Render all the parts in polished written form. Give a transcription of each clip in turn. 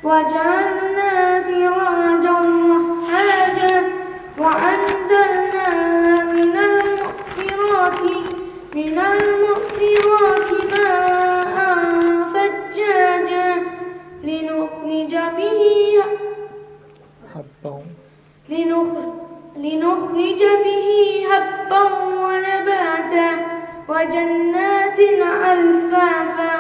وجعلنا سراجا وهاجا وأنزلنا من المعصرات ماء ثجاجا لنخرج به حبا ونباتا وجنات ألفافا.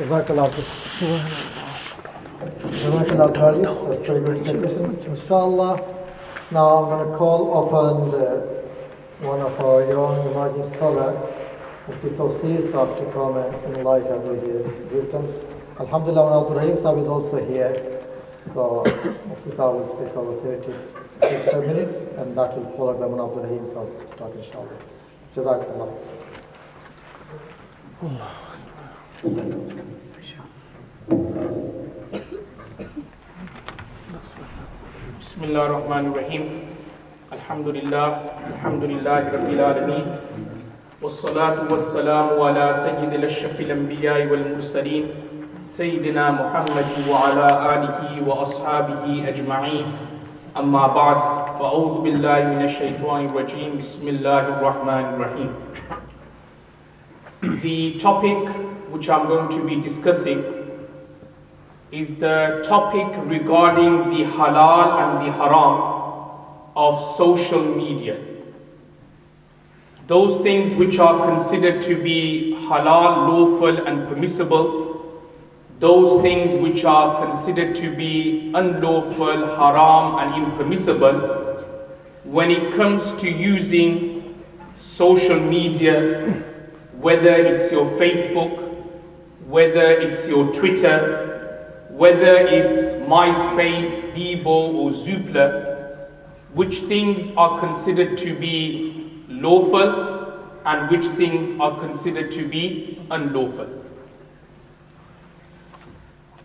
Jazakallah. That's very good suggestion. Inshallah. Now I'm going to call upon one of our young emerging scholars, Mufti Tawseer Sahib, to come and enlighten with his wisdom. Alhamdulillah, Abdul Rahim Sahib is also here. So Mufti Sahib will speak over 30 minutes, and that will follow by Abdul Rahim Sahib start, inshallah. Jazakallah. Bismillah ar-Rahman ar-Rahim. Alhamdulillah Rabbil Alameen. Wassalatu wassalamu ala sayyidil ashrafil anbiya'i wal mursaleen Sayyidina Muhammad wa ala alihi wa ashabihi ajma'een. Amma ba'd. Fa'udhu billahi minash shaitanir rajim. Bismillahir Rahmanir Rahim. The topic which I'm going to be discussing is the topic regarding the halal and the haram of social media. Those things which are considered to be halal, lawful and permissible, those things which are considered to be unlawful, haram and impermissible, when it comes to using social media, whether it's your Facebook, whether it's your Twitter, whether it's MySpace, Bebo or Zoopla, which things are considered to be lawful and which things are considered to be unlawful.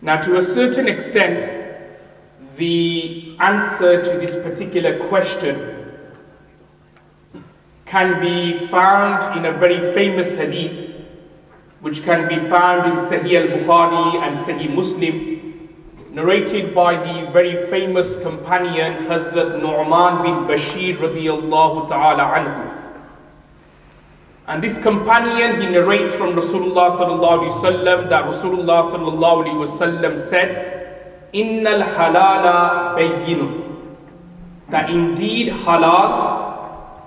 Now, to a certain extent, the answer to this particular question can be found in a very famous hadith, which can be found in Sahih al-Bukhari and Sahih Muslim, narrated by the very famous companion Hazrat Nu'man bin Bashir radiyallahu ta'ala anhu. And this companion, he narrates from Rasulullah sallallahu alaihi wasallam that Rasulullah sallallahu alaihi wasallam said, "Innal halala bayyinun," that indeed halal,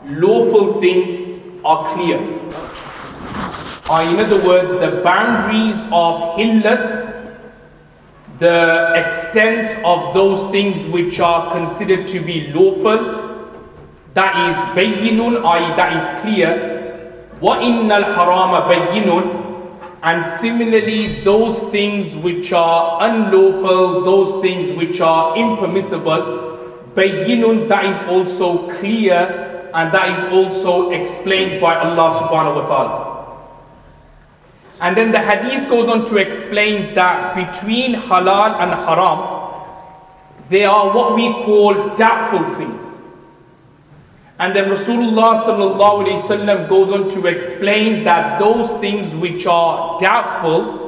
lawful things are clear. In other words, the boundaries of hillat, the extent of those things which are considered to be lawful, that is bayyinun, i.e. that is clear. Wa innal harama bayyinun, and similarly those things which are unlawful, those things which are impermissible, bayyinun, that is also clear, and that is also explained by Allah subhanahu wa ta'ala. And then the hadith goes on to explain that between halal and haram, there are what we call doubtful things. And then Rasulullah sallallahu alaihi wasallam goes on to explain that those things which are doubtful,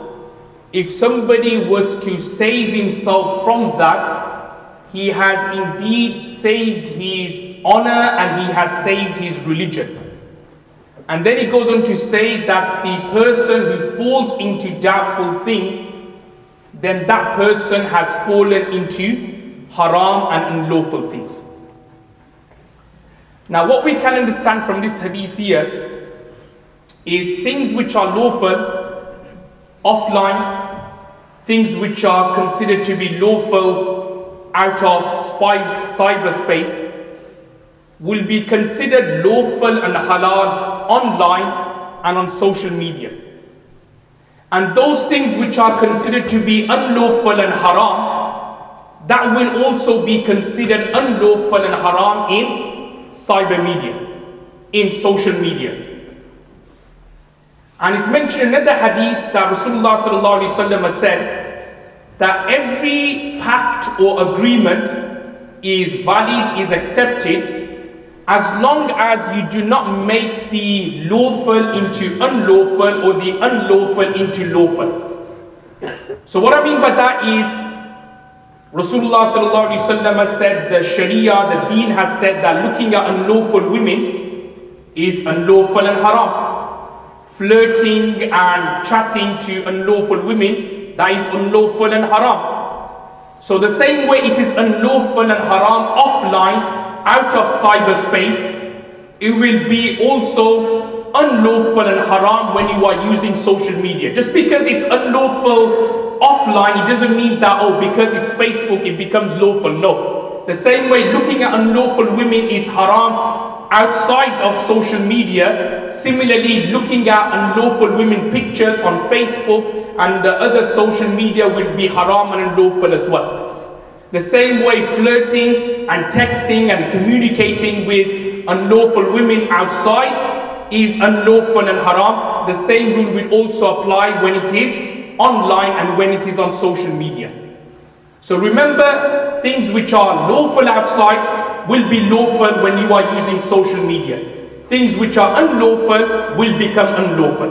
if somebody was to save himself from that, he has indeed saved his honor and he has saved his religion. And then he goes on to say that the person who falls into doubtful things, then that person has fallen into haram and unlawful things. Now what we can understand from this hadith here is things which are lawful offline, things which are considered to be lawful out of cyberspace, will be considered lawful and halal online and on social media. And those things which are considered to be unlawful and haram, that will also be considered unlawful and haram in cyber media, in social media. And it's mentioned in another hadith that Rasulullah sallallahu alaihi wasallam has said that every pact or agreement is valid, is accepted, as long as you do not make the lawful into unlawful or the unlawful into lawful. So what I mean by that is, Rasulullah sallallahu alaihi wasallam has said, the Sharia, the Deen has said that looking at unlawful women is unlawful and haram. Flirting and chatting to unlawful women, that is unlawful and haram. So the same way it is unlawful and haram offline, out of cyberspace, it will be also unlawful and haram when you are using social media. Just because it's unlawful offline, it doesn't mean that, oh, because it's Facebook, it becomes lawful. No. The same way looking at unlawful women is haram outside of social media. Similarly, looking at unlawful women pictures on Facebook and the other social media will be haram and unlawful as well. The same way flirting and texting and communicating with unlawful women outside is unlawful and haram. The same rule will also apply when it is online and when it is on social media. So remember, things which are lawful outside will be lawful when you are using social media. Things which are unlawful will become unlawful.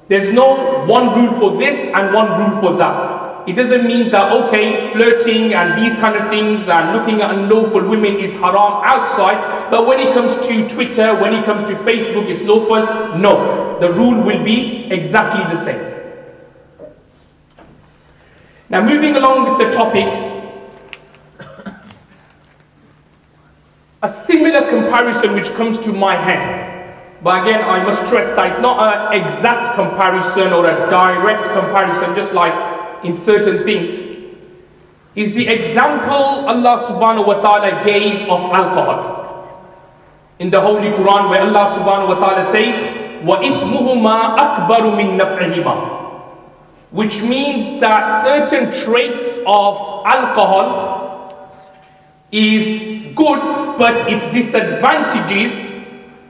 There's no one rule for this and one rule for that. It doesn't mean that, okay, flirting and these kind of things and looking at unlawful women is haram outside, but when it comes to Twitter, when it comes to Facebook, it's lawful. No, the rule will be exactly the same. Now moving along with the topic, a similar comparison which comes to my head, but again I must stress that it's not an exact comparison or a direct comparison, just like in certain things, is the example Allah subhanahu wa ta'ala gave of alcohol. In the Holy Quran, where Allah subhanahu wa ta'ala says, وَإِثْمُهُمَا أَكْبَرُ مِن نَفْعِهِمَا, which means that certain traits of alcohol is good, but its disadvantages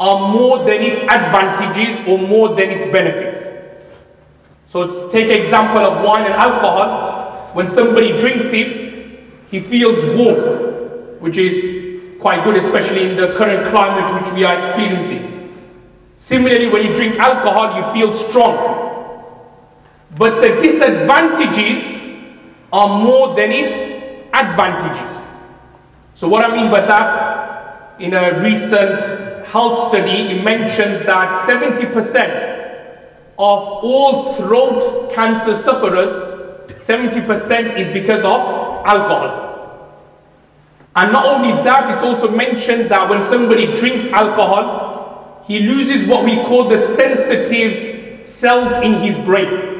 are more than its advantages or more than its benefits. So let's take an example of wine and alcohol. When somebody drinks it, he feels warm, which is quite good, especially in the current climate which we are experiencing. Similarly, when you drink alcohol, you feel strong. But the disadvantages are more than its advantages. So what I mean by that, in a recent health study, it mentioned that 70% of all throat cancer sufferers, 70% is because of alcohol. And not only that, it's also mentioned that when somebody drinks alcohol, he loses what we call the sensitive cells in his brain.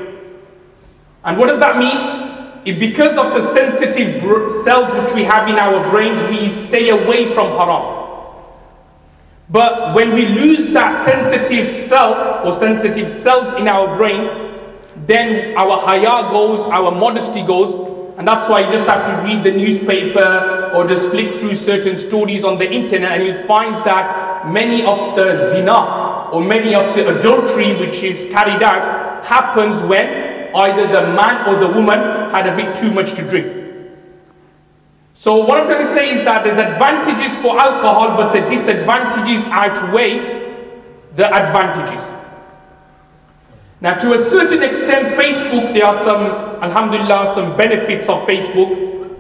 And what does that mean? If because of the sensitive cells which we have in our brains, we stay away from haram. But when we lose that sensitive cell or sensitive cells in our brain, then our haya goes, our modesty goes, and that's why you just have to read the newspaper or just flick through certain stories on the internet and you'll find that many of the zina or many of the adultery which is carried out happens when either the man or the woman had a bit too much to drink. So what I'm trying to say is that there's advantages for alcohol, but the disadvantages outweigh the advantages. Now to a certain extent, Facebook, there are some, alhamdulillah, some benefits of Facebook.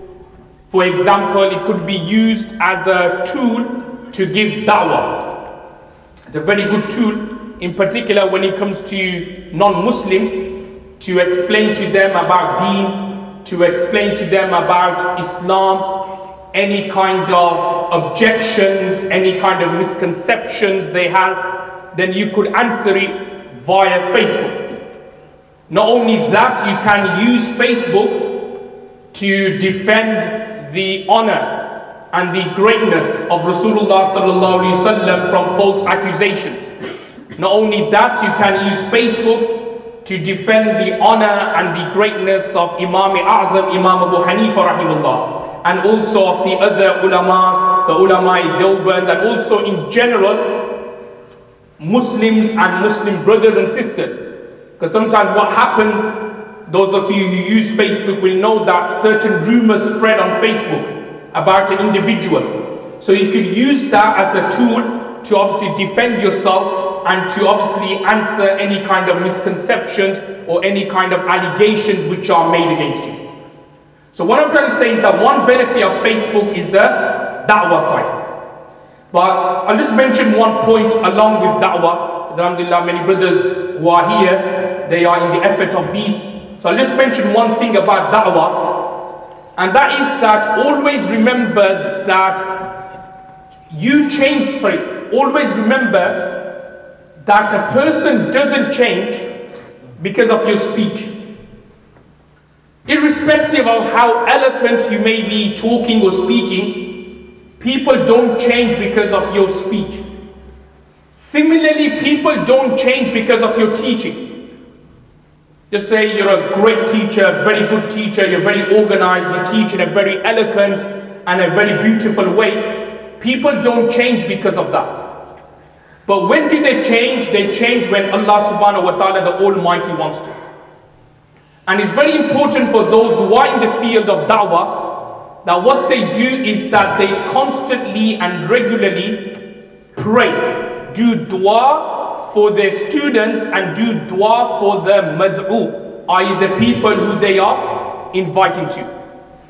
For example, it could be used as a tool to give da'wah. It's a very good tool, in particular when it comes to non-Muslims, to explain to them about deen, to explain to them about Islam, any kind of objections, any kind of misconceptions they have, then you could answer it via Facebook. Not only that, you can use Facebook to defend the honor and the greatness of Rasulullah sallallahu alaihi wasallam from false accusations. Not only that, you can use Facebook to defend the honor and the greatness of Imam A'zam, Imam Abu Hanifa rahimahullah, and also of the other ulama, the ulama Deoband, and also in general Muslims and Muslim brothers and sisters. Because sometimes what happens, those of you who use Facebook will know that certain rumors spread on Facebook about an individual. So you could use that as a tool to obviously defend yourself and to obviously answer any kind of misconceptions or any kind of allegations which are made against you. So what I'm trying to say is that one benefit of Facebook is the da'wah side. But I'll just mention one point along with da'wah. Alhamdulillah, many brothers who are here, they are in the effort of deen. So I'll just mention one thing about da'wah, and that is that always remember that always remember that a person doesn't change because of your speech. Irrespective of how eloquent you may be talking or speaking, people don't change because of your speech. Similarly, people don't change because of your teaching. Just say you're a great teacher, a very good teacher, you're very organized, you teach in a very eloquent and a very beautiful way. People don't change because of that. But when do they change? They change when Allah subhanahu wa ta'ala, the Almighty, wants to. And it's very important for those who are in the field of da'wah that what they do is that they constantly and regularly pray, do dua for their students and do dua for the mad'u, i.e. the people who they are inviting to.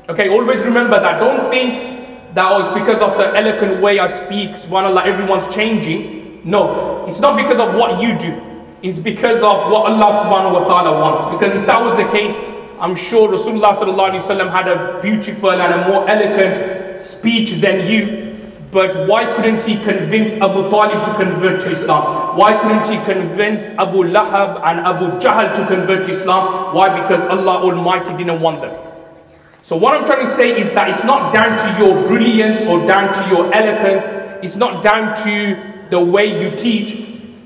Okay, always remember that. Don't think that it's because of the eloquent way I speak, subhanAllah, everyone's changing. No, it's not because of what you do. It's because of what Allah subhanahu wa ta'ala wants. Because if that was the case, I'm sure Rasulullah sallallahu alaihi wasallam had a beautiful and a more eloquent speech than you. But why couldn't he convince Abu Talib to convert to Islam? Why couldn't he convince Abu Lahab and Abu Jahl to convert to Islam? Why? Because Allah Almighty didn't want them. So what I'm trying to say is that it's not down to your brilliance or down to your eloquence. It's not down to the way you teach.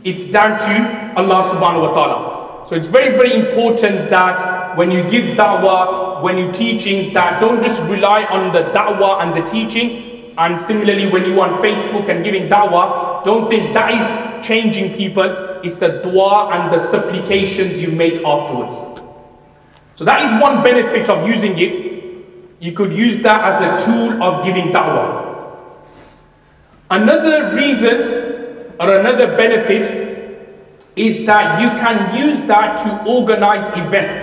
It's down to Allah subhanahu wa ta'ala. So it's very, very important that when you give da'wah, when you're teaching, that don't just rely on the da'wah and the teaching. And similarly, when you're on Facebook and giving da'wah, don't think that is changing people. It's the dua and the supplications you make afterwards. So that is one benefit of using it. You could use that as a tool of giving da'wah. Another reason or another benefit is that you can use that to organize events.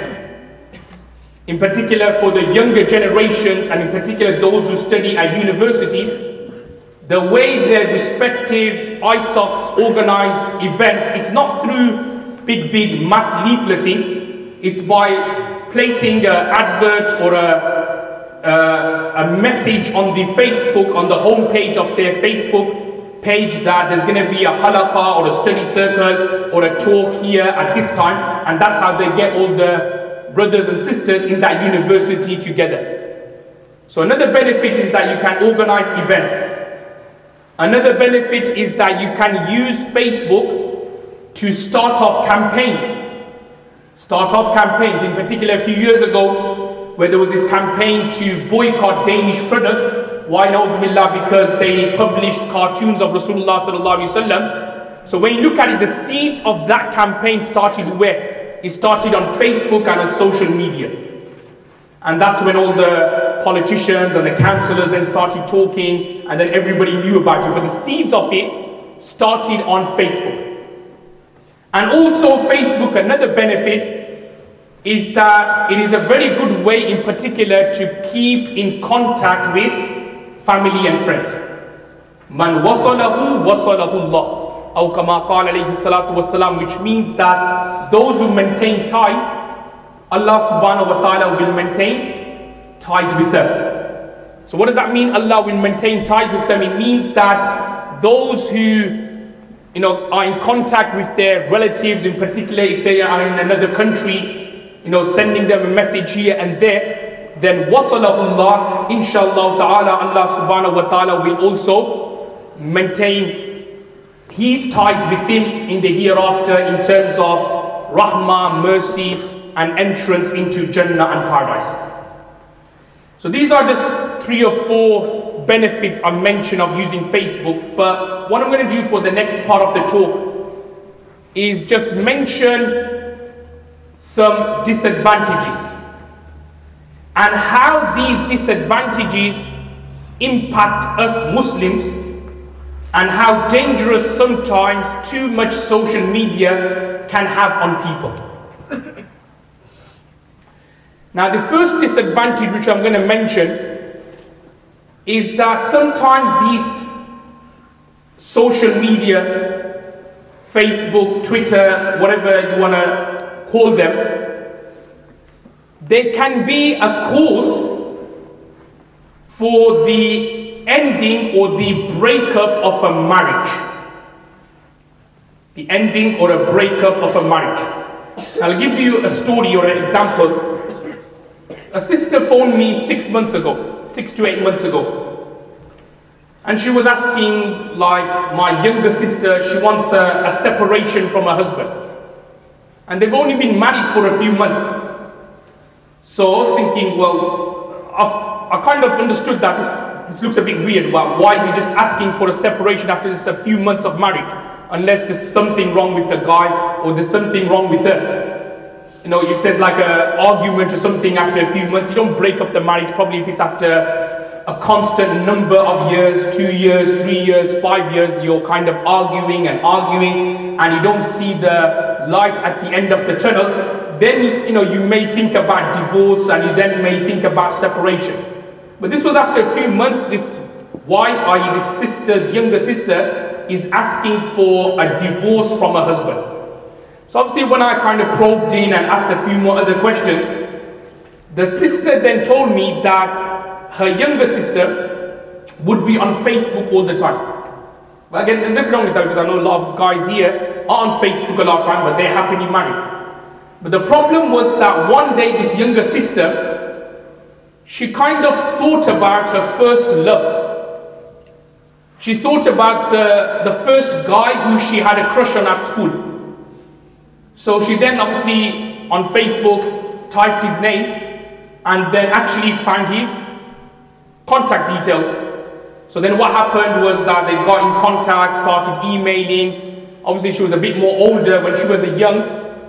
In particular for the younger generations and in particular those who study at universities, the way their respective ISOCs organize events is not through big mass leafleting. It's by placing an advert or a message on the Facebook, on the homepage of their Facebook page, that there's going to be a halaqa or a study circle or a talk here at this time, and that's how they get all the brothers and sisters in that university together. So another benefit is that you can organize events. Another benefit is that you can use Facebook to start off campaigns. In particular, a few years ago, where there was this campaign to boycott Danish products. Why no? Because they published cartoons of Rasulullah sallallahu alaihi wasallam. So when you look at it, the seeds of that campaign started where? It started on Facebook and on social media. And that's when all the politicians and the councillors then started talking, and then everybody knew about it. But the seeds of it started on Facebook. And also Facebook, another benefit is that it is a very good way in particular to keep in contact with family and friends. Man wasalahu wasalahu Allah. Aw kama qala alayhi salatu wassalam, which means that those who maintain ties, Allah subhanahu wa ta'ala will maintain ties with them. So what does that mean? Allah will maintain ties with them. It means that those who are in contact with their relatives, in particular if they are in another country, sending them a message here and there, then wasalahullah, inshallah ta'ala, Allah subhanahu wa ta'ala will also maintain his ties with him in the hereafter in terms of rahmah, mercy and entrance into Jannah and paradise. So these are just 3 or 4 benefits I mentioned of using Facebook. But what I'm going to do for the next part of the talk is just mention some disadvantages and how these disadvantages impact us Muslims and how dangerous sometimes too much social media can have on people. Now, the first disadvantage which I'm going to mention is that sometimes these social media, Facebook, Twitter, whatever you want to call them, they can be a cause for the ending or the breakup of a marriage. The ending or a breakup of a marriage. I'll give you a story or an example. A sister phoned me 6 months ago, 6 to 8 months ago. And she was asking, like, my younger sister, she wants a separation from her husband. And they've only been married for a few months. So I was thinking, well, I kind of understood that this looks a bit weird. Well, why is he just asking for a separation after just a few months of marriage? Unless there's something wrong with the guy or there's something wrong with her. You know, if there's like an argument or something after a few months, you don't break up the marriage. Probably if it's after a constant number of years, 2 years, 3 years, 5 years, you're kind of arguing and you don't see the light at the end of the tunnel, then, you know, you may think about divorce and you then may think about separation. But this was after a few months. This wife, i.e. this sister's younger sister, is asking for a divorce from her husband. So obviously when I kind of probed in and asked a few more other questions, the sister then told me that her younger sister would be on Facebook all the time. But again, there's nothing wrong with that because I know a lot of guys here are on Facebook a lot of time, but they're happily married. But the problem was that one day this younger sister, she kind of thought about her first love. She thought about the first guy who she had a crush on at school. So she then obviously on Facebook typed his name and then actually found his contact details. So then what happened was that they got in contact, started emailing. Obviously she was a bit more older. When she was a young,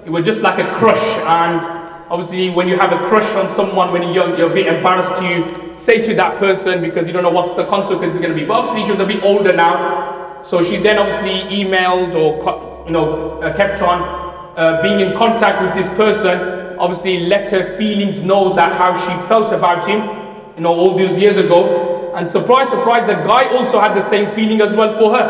it was just like a crush. And obviously when you have a crush on someone when you're young, you're a bit embarrassed to say to that person because you don't know what's the consequences going to be. But obviously she was a bit older now. So she then obviously emailed or kept on being in contact with this person, obviously let her feelings know that how she felt about him, all those years ago. And surprise, surprise, the guy also had the same feeling as well for her.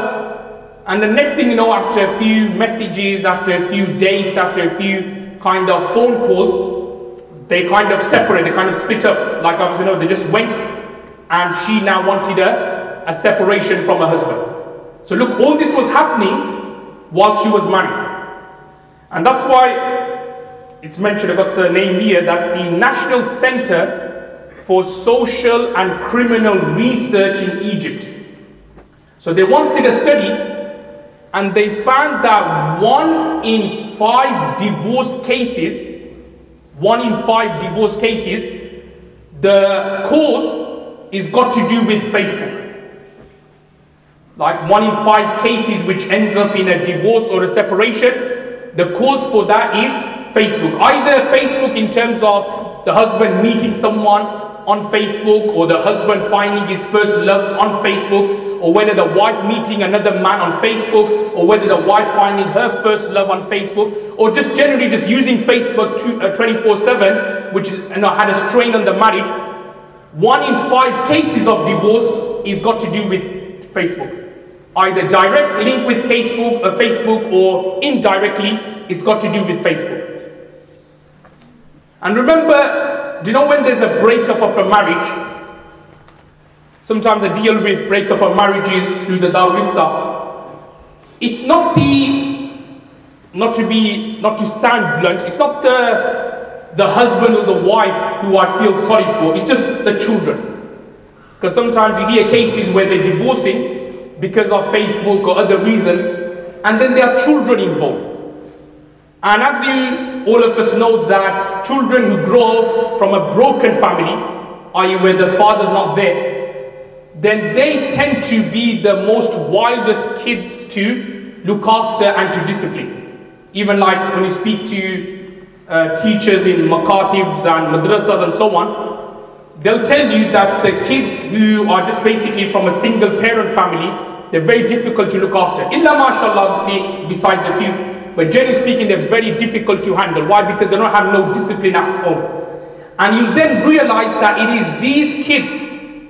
And the next thing you know, after a few messages, after a few dates, after a few kind of phone calls, they kind of separated, they kind of split up. Like obviously, they just went and she now wanted a separation from her husband. So look, all this was happening while she was married. And that's why it's mentioned, I got the name here, that the National Center for Social and Criminal Research in Egypt. So they once did a study and they found that 1 in 5 divorce cases, the cause is got to do with Facebook. Like 1 in 5 cases which ends up in a divorce or a separation, the cause for that is Facebook. Either Facebook in terms of the husband meeting someone on Facebook, or the husband finding his first love on Facebook, or whether the wife meeting another man on Facebook, or whether the wife finding her first love on Facebook, or just generally just using Facebook 24/7, which had a strain on the marriage. 1 in 5 cases of divorce is got to do with Facebook. Either direct link with Facebook or indirectly, it's got to do with Facebook. And remember, do you know when there's a breakup of a marriage? Sometimes I deal with breakup of marriages through the Darul Ifta. It's not not to sound blunt, it's not the husband or the wife who I feel sorry for, it's just the children. Because sometimes you hear cases where they're divorcing because of Facebook or other reasons, and then there are children involved. And as all of us know that children who grow from a broken family, i.e. where the father's not there, then they tend to be the most wildest kids to look after and to discipline. Even like when you speak to teachers in makatibs and madrasas and so on, they'll tell you that the kids who are just basically from a single parent family, they're very difficult to look after. Illa mashallah, obviously, besides a few. But generally speaking, they're very difficult to handle. Why? Because they don't have no discipline at home. And you'll then realize that it is these kids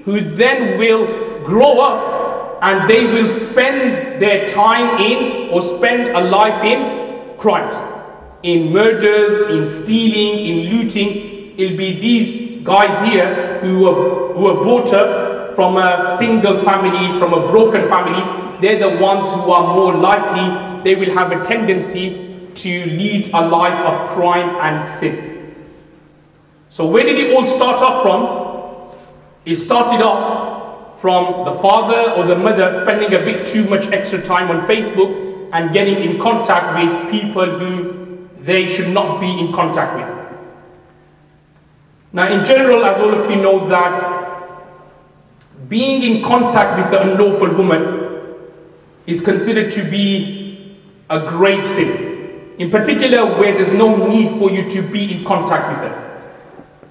who then will grow up and they will spend their time in, or spend a life in, crimes. In murders, in stealing, in looting. It'll be these guys here who were brought up from a single family, from a broken family. They're the ones who are more likely, they will have a tendency to lead a life of crime and sin. So where did it all start off from? It started off from the father or the mother spending a bit too much extra time on Facebook and getting in contact with people who they should not be in contact with. Now in general, as all of you know, that being in contact with an unlawful woman is considered to be a grave sin. In particular, where there's no need for you to be in contact with her.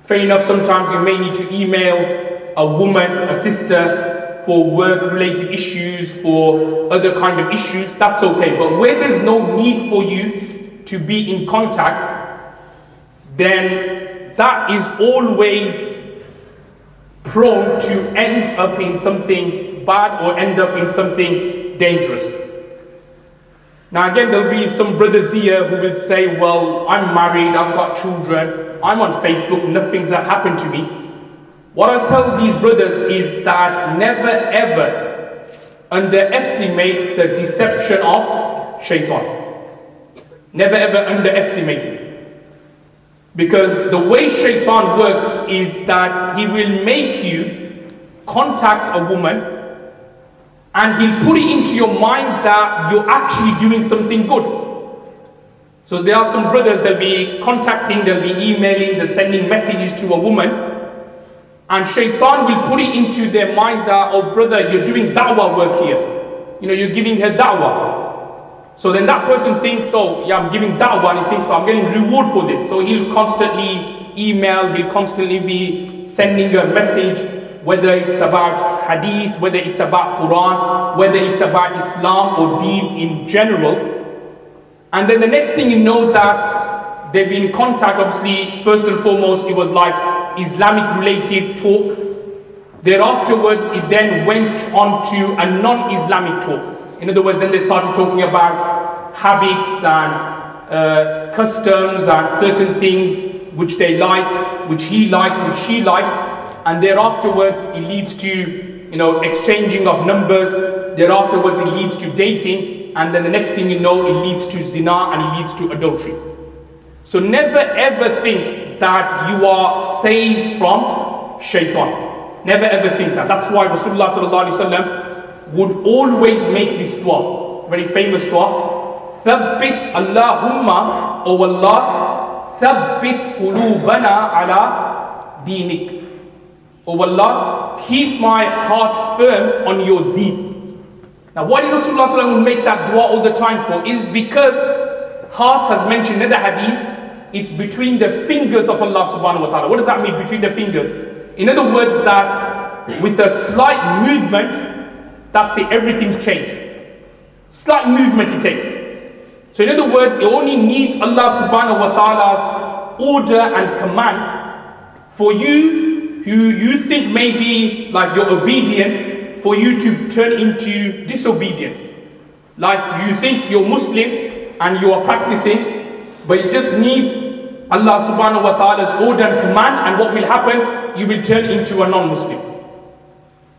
Fair enough, sometimes you may need to email a woman, a sister, for work-related issues, for other kind of issues, that's okay. But where there's no need for you to be in contact, then that is always prone to end up in something bad or end up in something dangerous. Now again, there'll be some brothers here who will say, well, I'm married, I've got children, I'm on Facebook, nothing's happened to me. What I'll tell these brothers is that never ever underestimate the deception of shaitan. Never ever underestimate it. Because the way shaitan works is that he will make you contact a woman and he'll put it into your mind that you're actually doing something good. So there are some brothers, they'll be contacting, they'll be emailing, they're sending messages to a woman, and shaitan will put it into their mind that, oh brother, you're doing da'wah work here. You know, you're giving her da'wah. So then that person thinks, oh yeah, I'm giving da'wah, and he thinks, so I'm getting reward for this. So he'll constantly email, he'll constantly be sending a message, whether it's about hadith, whether it's about Quran, whether it's about Islam or deen in general. And then the next thing you know that they've been in contact, obviously, first and foremost, it was like Islamic related talk. Thereafterwards, it then went on to a non-Islamic talk. In other words, then they started talking about habits and customs and certain things which they like, which he likes, which she likes. And thereafterwards, it leads to, you know, exchanging of numbers. Thereafterwards, it leads to dating. And then the next thing you know, it leads to zina and it leads to adultery. So never ever think that you are saved from shaitan. Never ever think that. That's why Rasulullah sallallahu alaihi wasallam would always make this dua, very famous dua. Thabbit Allahumma, O Allah, thabbit qulubana ala dinik. O Allah, keep my heart firm on your deen. Now why did Rasulullah sallallahu alaihi wasallam make that dua all the time for? Is because hearts, as mentioned in the hadith, it's between the fingers of Allah subhanahu wa ta'ala. What does that mean, between the fingers? In other words, that with a slight movement, that's it, everything's changed. Slight movement it takes. So in other words, it only needs Allah subhanahu wa ta'ala's order and command for you, who you think may be like you're obedient, for you to turn into disobedient. Like you think you're Muslim and you are practicing, but it just needs Allah subhanahu wa ta'ala's order and command, and what will happen? You will turn into a non-Muslim.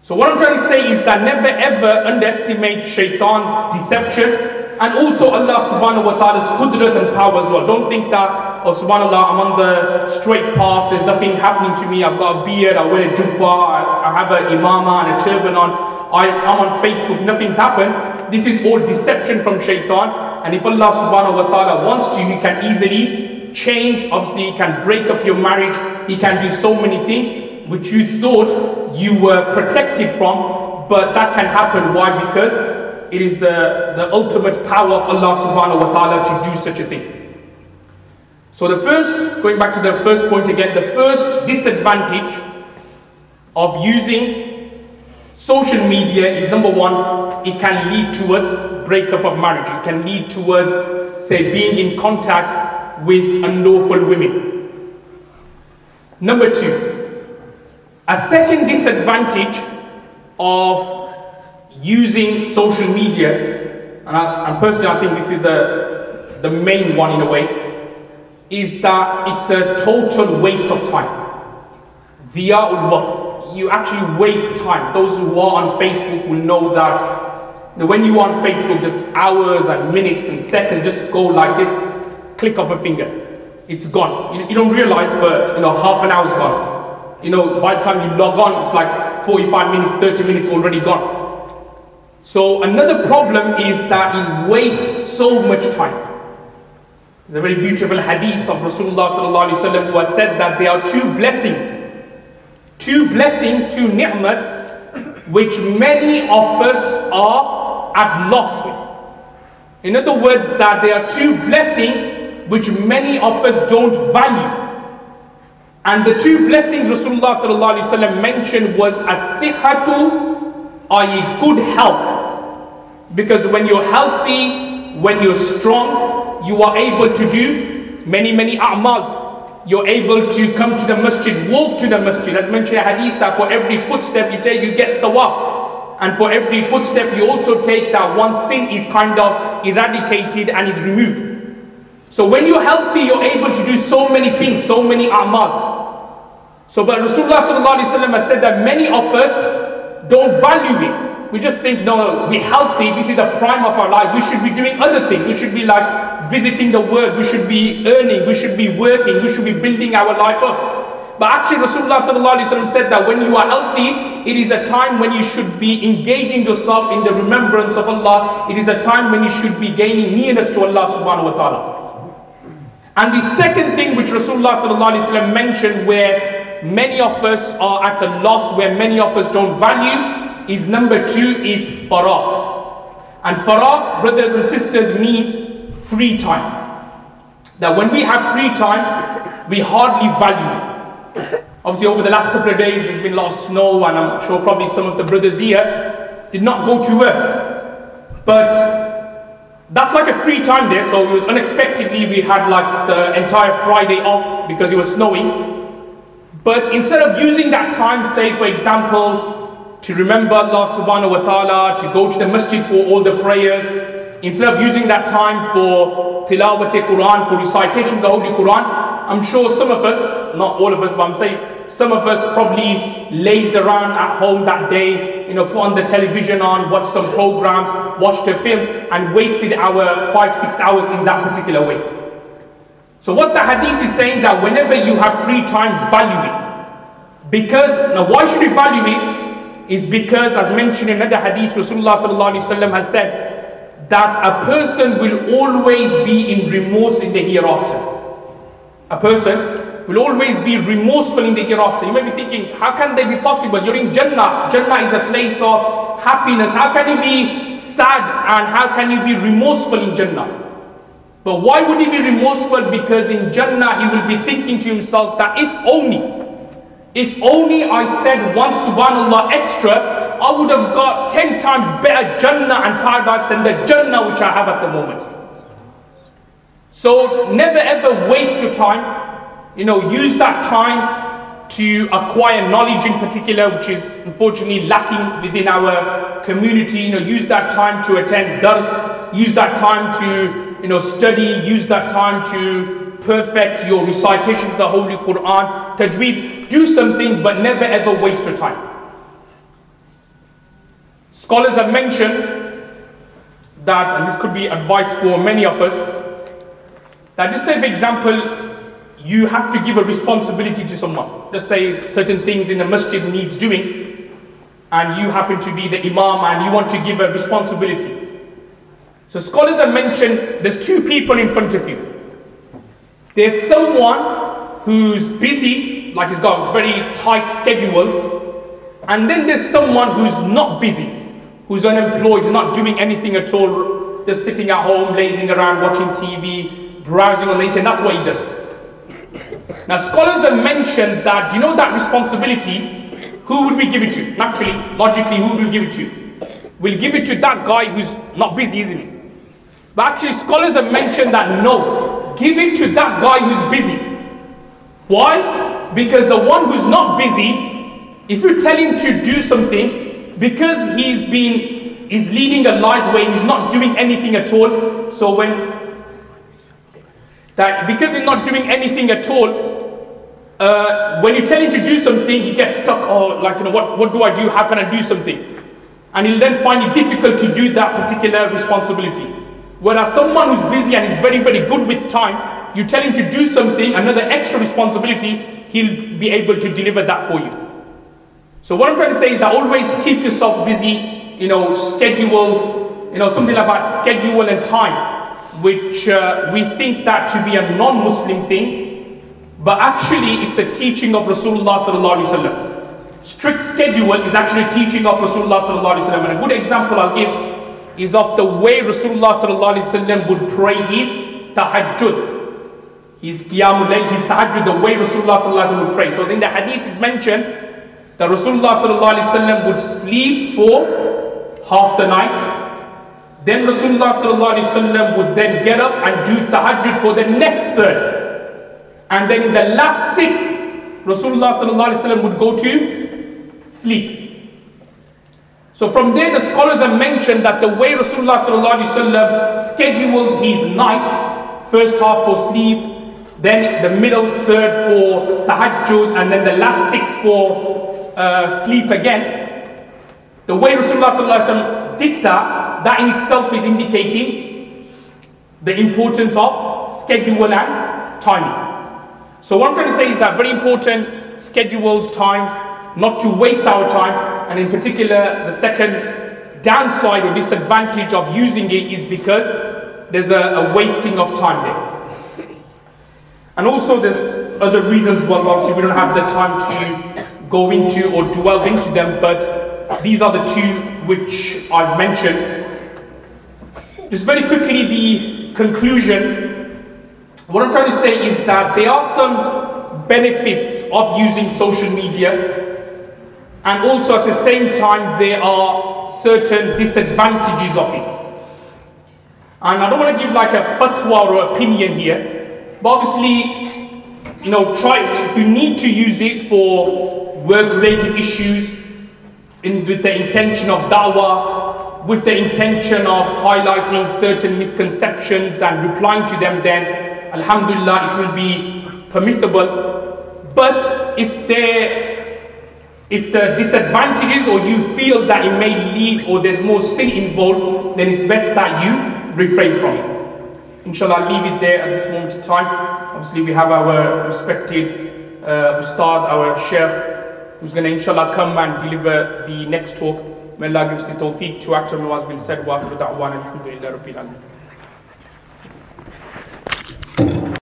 So what I'm trying to say is that never ever underestimate shaitan's deception, and also Allah subhanahu wa ta'ala's qudrat and power as well. Don't think that, oh subhanallah, I'm on the straight path, there's nothing happening to me, I've got a beard, I wear a jubbah, I have an imamah and a turban on, I'm on Facebook, nothing's happened. This is all deception from shaitan, and if Allah subhanahu wa ta'ala wants to, He can easily change. Obviously, He can break up your marriage, He can do so many things which you thought you were protected from, but that can happen. Why? Because it is the ultimate power of Allah subhanahu wa ta'ala to do such a thing. So the first, going back to the first point again, the first disadvantage of using social media is, number one, it can lead towards breakup of marriage. It can lead towards, say, being in contact with unlawful women. Number two, a second disadvantage of using social media, and personally I think this is the main one in a way, is that it's a total waste of time. Diya'ul waqt. You actually waste time. Those who are on Facebook will know that when you are on Facebook, just hours and minutes and seconds just go like this, click of a finger. It's gone. You don't realize, but half an hour's gone. By the time you log on, it's like 45 minutes, 30 minutes already gone. So another problem is that it wastes so much time. There's a very beautiful hadith of Rasulullah sallallahu alaihi wasallam who has said that there are two blessings, two ni'mats, which many of us are at loss with. In other words, that there are two blessings which many of us don't value. And the two blessings Rasulullah sallallahu alaihi wasallam mentioned was as-sihhatu, i.e. good health. Because when you're healthy, when you're strong, you are able to do many a'mals. You're able to come to the masjid, walk to the masjid. As mentioned in hadith, that for every footstep you take, you get thawab. And for every footstep you also take, that one sin is kind of eradicated and is removed. So when you're healthy, you're able to do so many things, so many a'mals. So but Rasulullah sallallahu alaihi wasallam has said that many of us don't value it. We just think, no, we're healthy, this is the prime of our life, we should be doing other things, we should be like visiting the world, we should be earning, we should be working, we should be building our life up. But actually Rasulullah sallallahu alaihi wasallam said that when you are healthy, it is a time when you should be engaging yourself in the remembrance of Allah. It is a time when you should be gaining nearness to Allah subhanahu wa ta'ala. And the second thing which Rasulullah sallallahu alaihi wasallam mentioned, where many of us are at a loss, where many of us don't value, is number two is faragh. And faragh, brothers and sisters, means free time. That when we have free time, we hardly value it. Obviously over the last couple of days there's been a lot of snow, and I'm sure probably some of the brothers here did not go to work. But that's like a free time there, so it was unexpectedly we had like the entire Friday off because it was snowing. But instead of using that time, say for example, to remember Allah subhanahu wa ta'ala, to go to the masjid for all the prayers, instead of using that time for tilawat al-Quran, for recitation of the Holy Quran, I'm sure some of us, not all of us, but I'm saying some of us probably lazed around at home that day, put on the television on, watched some programs, watched a film, and wasted our 5-6 hours in that particular way. So what the hadith is saying, that whenever you have free time, value it. Because, now why should you value it? Is because, as mentioned in another hadith, Rasulullah sallallahu alaihi wasallam has said that a person will always be in remorse in the hereafter. A person will always be remorseful in the hereafter. You may be thinking, how can they be possible? You're in Jannah. Jannah is a place of happiness. How can you be sad and how can you be remorseful in Jannah? But why would he be remorseful? Because in Jannah he will be thinking to himself that if only I said one subhanallah extra, I would have got 10 times better Jannah and paradise than the Jannah which I have at the moment. So never ever waste your time. Use that time to acquire knowledge in particular, which is unfortunately lacking within our community. Use that time to attend dars, use that time to study, use that time to perfect your recitation of the Holy Quran, tajweed. Do something, but never ever waste your time. Scholars have mentioned that, and this could be advice for many of us, that just say for example, you have to give a responsibility to someone. Just say certain things in the masjid needs doing, and you happen to be the imam and you want to give a responsibility. So scholars have mentioned there's two people in front of you. There's someone who's busy, like he's got a very tight schedule, and then there's someone who's not busy, who's unemployed, not doing anything at all, just sitting at home, lazing around, watching TV, browsing on the internet. That's what he does. Now scholars have mentioned that, that responsibility, who would we give it to? Naturally, logically, who will give it to? We'll give it to that guy who's not busy, isn't he? But actually, scholars have mentioned that no, give it to that guy who's busy. Why? Because the one who's not busy, if you tell him to do something, because he's leading a life where he's not doing anything at all, so because he's not doing anything at all, when you tell him to do something, he gets stuck, or like, what do I do? How can I do something? And he'll then find it difficult to do that particular responsibility. Whereas someone who's busy and is very, very good with time, you tell him to do something, another extra responsibility, he'll be able to deliver that for you. So what I'm trying to say is that always keep yourself busy, schedule, something about schedule and time, which we think that to be a non-Muslim thing, but actually it's a teaching of Rasulullah sallallahu alaihi wasallam. Strict schedule is actually a teaching of Rasulullah sallallahu alaihi wasallam. And a good example I'll give is of the way Rasulullah sallallahu alaihi wasallam would pray his tahajjud, his qiyamul layl, his tahajjud, the way Rasulullah sallallahu alaihi wasallam would pray. So in the hadith is mentioned that Rasulullah sallallahu alaihi wasallam would sleep for half the night. Then Rasulullah sallallahu alaihi wasallam would then get up and do tahajjud for the next third. And then in the last 6, Rasulullah sallallahu alaihi wasallam would go to sleep. So from there the scholars have mentioned that the way Rasulullah sallallahu alaihi wasallam schedules his night, first half for sleep, then the middle third for tahajjud, and then the last 6 for sleep again. The way Rasulullah sallallahu alaihi wasallam did that in itself is indicating the importance of schedule and timing. So what I'm trying to say is that very important, schedules, times, not to waste our time, and in particular the second downside or disadvantage of using it is because there's a wasting of time there. And also there's other reasons, well obviously we don't have the time to go into or delve into them, but these are the 2 which I've mentioned. Just very quickly the conclusion, what I'm trying to say is that there are some benefits of using social media, and also at the same time there are certain disadvantages of it. And I don't want to give like a fatwa or opinion here, but obviously, try, if you need to use it for work-related issues, with the intention of da'wah, with the intention of highlighting certain misconceptions and replying to them, then alhamdulillah it will be permissible. But if the disadvantages, or you feel that it may lead or there's more sin involved, then it's best that you refrain from it. Inshallah, I'll leave it there at this moment in time. Obviously we have our respected Ustad, our Sheikh, who's going to inshallah come and deliver the next talk. May Allah give us the tawfiq to act on what has been said. Wa akhiru da'wana alhamdulillahi rabbil alamin.